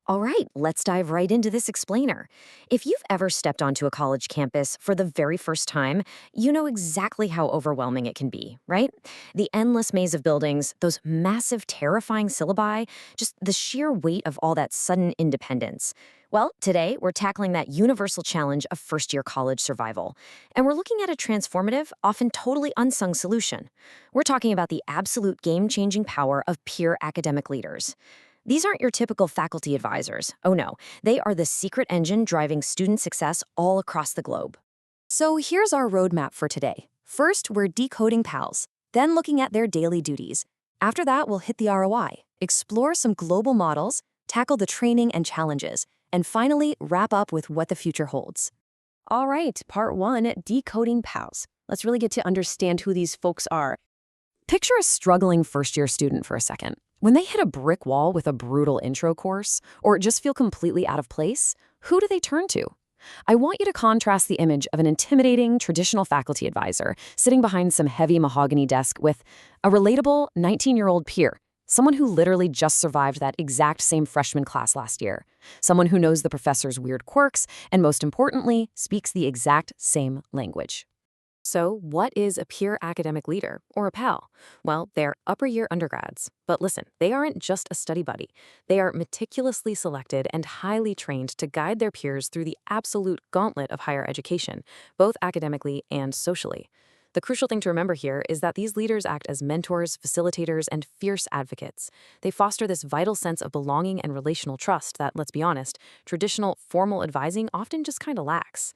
All right, let's dive right into this explainer. If you've ever stepped onto a college campus for the very first time, you know exactly how overwhelming it can be, right? The endless maze of buildings, those massive, terrifying syllabi, just the sheer weight of all that sudden independence. Well, today we're tackling that universal challenge of first year college survival. And we're looking at a transformative, often totally unsung solution. We're talking about the absolute game changing power of peer academic leaders. These aren't your typical faculty advisors. Oh no, they are the secret engine driving student success all across the globe. So here's our roadmap for today. First, we're decoding PALs, then looking at their daily duties. After that, we'll hit the ROI, explore some global models, tackle the training and challenges, and finally, wrap up with what the future holds. All right, part one, decoding PALs. Let's really get to understand who these folks are. Picture a struggling first-year student for a second. When they hit a brick wall with a brutal intro course, or just feel completely out of place, who do they turn to? I want you to contrast the image of an intimidating, traditional faculty advisor sitting behind some heavy mahogany desk with a relatable 19-year-old peer, someone who literally just survived that exact same freshman class last year, someone who knows the professor's weird quirks, and most importantly, speaks the exact same language. So, what is a peer academic leader, or a PAL? Well, they're upper year undergrads. But listen, they aren't just a study buddy. They are meticulously selected and highly trained to guide their peers through the absolute gauntlet of higher education, both academically and socially. The crucial thing to remember here is that these leaders act as mentors, facilitators, and fierce advocates. They foster this vital sense of belonging and relational trust that, let's be honest, traditional formal advising often just kind of lacks.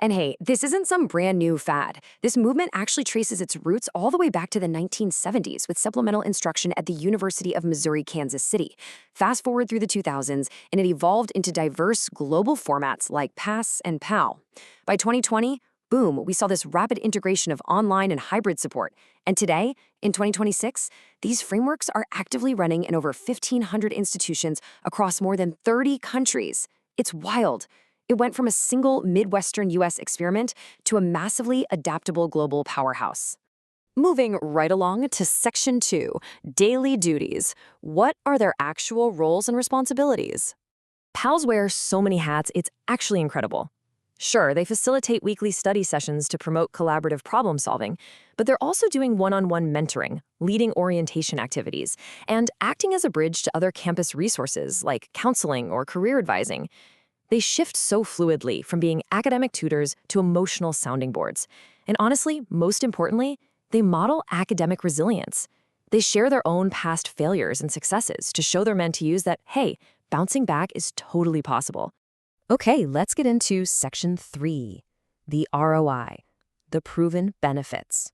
And hey, this isn't some brand new fad. This movement actually traces its roots all the way back to the 1970s with supplemental instruction at the University of Missouri, Kansas City. Fast forward through the 2000s, and it evolved into diverse global formats like PASS and PAL. By 2020, boom, we saw this rapid integration of online and hybrid support. And today, in 2026, these frameworks are actively running in over 1,500 institutions across more than 30 countries. It's wild. It went from a single Midwestern U.S. experiment to a massively adaptable global powerhouse. Moving right along to Section 2, Daily Duties. What are their actual roles and responsibilities? PALs wear so many hats, it's actually incredible. Sure, they facilitate weekly study sessions to promote collaborative problem solving, but they're also doing one-on-one mentoring, leading orientation activities, and acting as a bridge to other campus resources like counseling or career advising. They shift so fluidly from being academic tutors to emotional sounding boards. And honestly, most importantly, they model academic resilience. They share their own past failures and successes to show their mentees that, hey, bouncing back is totally possible. Okay, let's get into Section 3, the ROI, the proven benefits.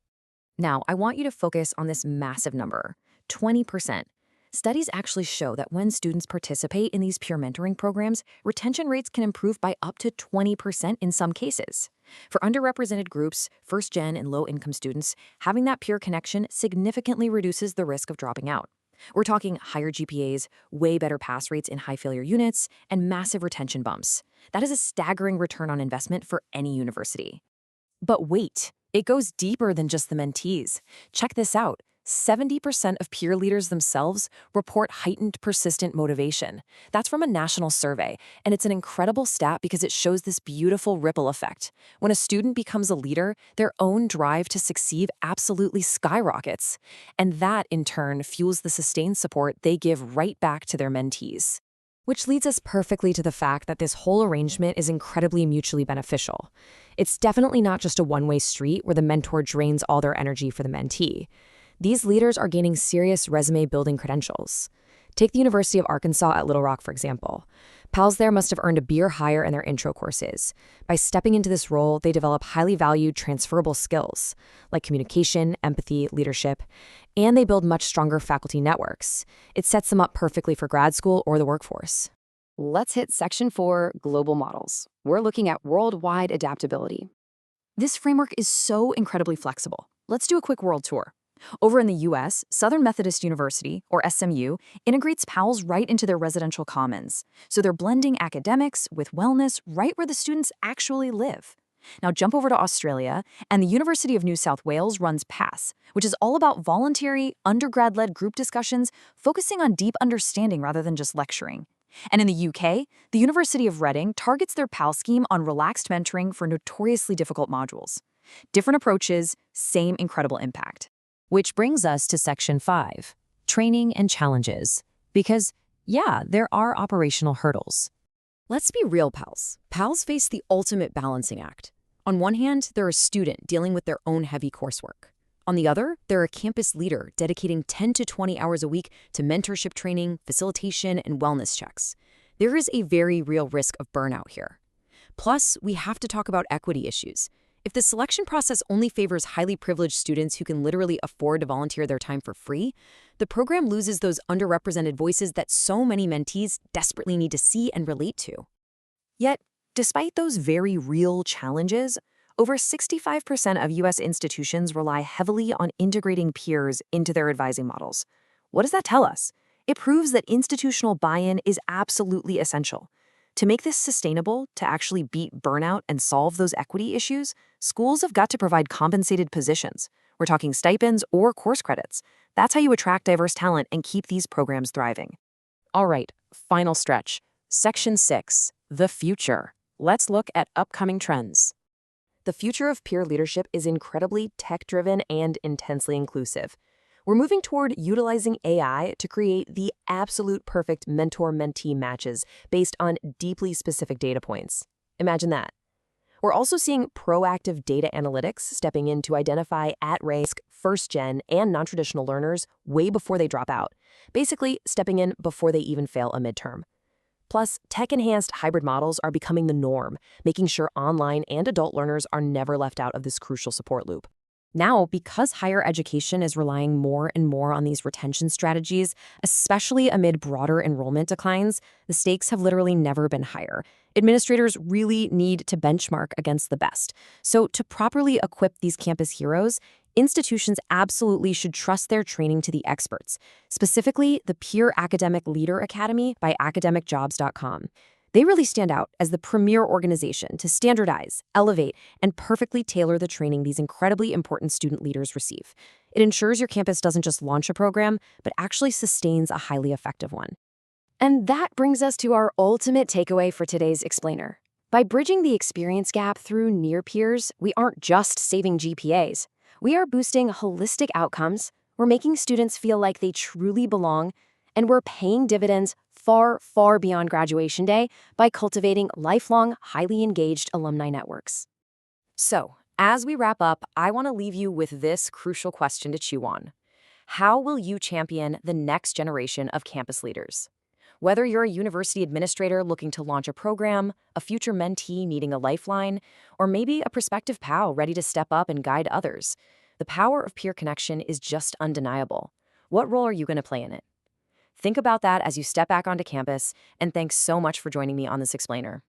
Now, I want you to focus on this massive number, 20%. Studies actually show that when students participate in these peer mentoring programs, retention rates can improve by up to 20% in some cases. For underrepresented groups, first-gen and low-income students, having that peer connection significantly reduces the risk of dropping out. We're talking higher GPAs, way better pass rates in high-failure units, and massive retention bumps. That is a staggering return on investment for any university. But wait, it goes deeper than just the mentees. Check this out. 70% of peer leaders themselves report heightened persistent motivation. That's from a national survey, and it's an incredible stat because it shows this beautiful ripple effect. When a student becomes a leader, their own drive to succeed absolutely skyrockets. And that, in turn, fuels the sustained support they give right back to their mentees. Which leads us perfectly to the fact that this whole arrangement is incredibly mutually beneficial. It's definitely not just a one-way street where the mentor drains all their energy for the mentee. These leaders are gaining serious resume-building credentials. Take the University of Arkansas at Little Rock, for example. PALs there must have earned a B or higher in their intro courses. By stepping into this role, they develop highly valued transferable skills, like communication, empathy, leadership, and they build much stronger faculty networks. It sets them up perfectly for grad school or the workforce. Let's hit Section 4, Global Models. We're looking at worldwide adaptability. This framework is so incredibly flexible. Let's do a quick world tour. Over in the US, Southern Methodist University, or SMU, integrates PALs right into their residential commons. So they're blending academics with wellness right where the students actually live. Now jump over to Australia, and the University of New South Wales runs PASS, which is all about voluntary, undergrad-led group discussions focusing on deep understanding rather than just lecturing. And in the UK, the University of Reading targets their PAL scheme on relaxed mentoring for notoriously difficult modules. Different approaches, same incredible impact. Which brings us to Section 5, training and challenges. Because, yeah, there are operational hurdles. Let's be real, pals. Pals face the ultimate balancing act. On one hand, they're a student dealing with their own heavy coursework. On the other, they're a campus leader dedicating 10 to 20 hours a week to mentorship training, facilitation, and wellness checks. There is a very real risk of burnout here. Plus, we have to talk about equity issues. If the selection process only favors highly privileged students who can literally afford to volunteer their time for free, the program loses those underrepresented voices that so many mentees desperately need to see and relate to. Yet, despite those very real challenges, over 65% of U.S. institutions rely heavily on integrating peers into their advising models. What does that tell us? It proves that institutional buy-in is absolutely essential. To make this sustainable, to actually beat burnout and solve those equity issues, schools have got to provide compensated positions. We're talking stipends or course credits. That's how you attract diverse talent and keep these programs thriving. All right, final stretch. Section 6, the future. Let's look at upcoming trends. The future of peer leadership is incredibly tech-driven and intensely inclusive. We're moving toward utilizing AI to create the absolute perfect mentor-mentee matches based on deeply specific data points. Imagine that. We're also seeing proactive data analytics stepping in to identify at-risk, first-gen, and non-traditional learners way before they drop out, basically stepping in before they even fail a midterm. Plus, tech-enhanced hybrid models are becoming the norm, making sure online and adult learners are never left out of this crucial support loop. Now, because higher education is relying more and more on these retention strategies, especially amid broader enrollment declines, the stakes have literally never been higher. Administrators really need to benchmark against the best. So to properly equip these campus heroes, institutions absolutely should trust their training to the experts, specifically the Peer Academic Leader Academy by academicjobs.com. They really stand out as the premier organization to standardize, elevate, and perfectly tailor the training these incredibly important student leaders receive. It ensures your campus doesn't just launch a program, but actually sustains a highly effective one. And that brings us to our ultimate takeaway for today's explainer. By bridging the experience gap through near peers, we aren't just saving GPAs. We are boosting holistic outcomes, we're making students feel like they truly belong, and we're paying dividends far, far beyond graduation day by cultivating lifelong, highly engaged alumni networks. So, as we wrap up, I want to leave you with this crucial question to chew on. How will you champion the next generation of campus leaders? Whether you're a university administrator looking to launch a program, a future mentee needing a lifeline, or maybe a prospective pal ready to step up and guide others, the power of peer connection is just undeniable. What role are you going to play in it? Think about that as you step back onto campus, and thanks so much for joining me on this explainer.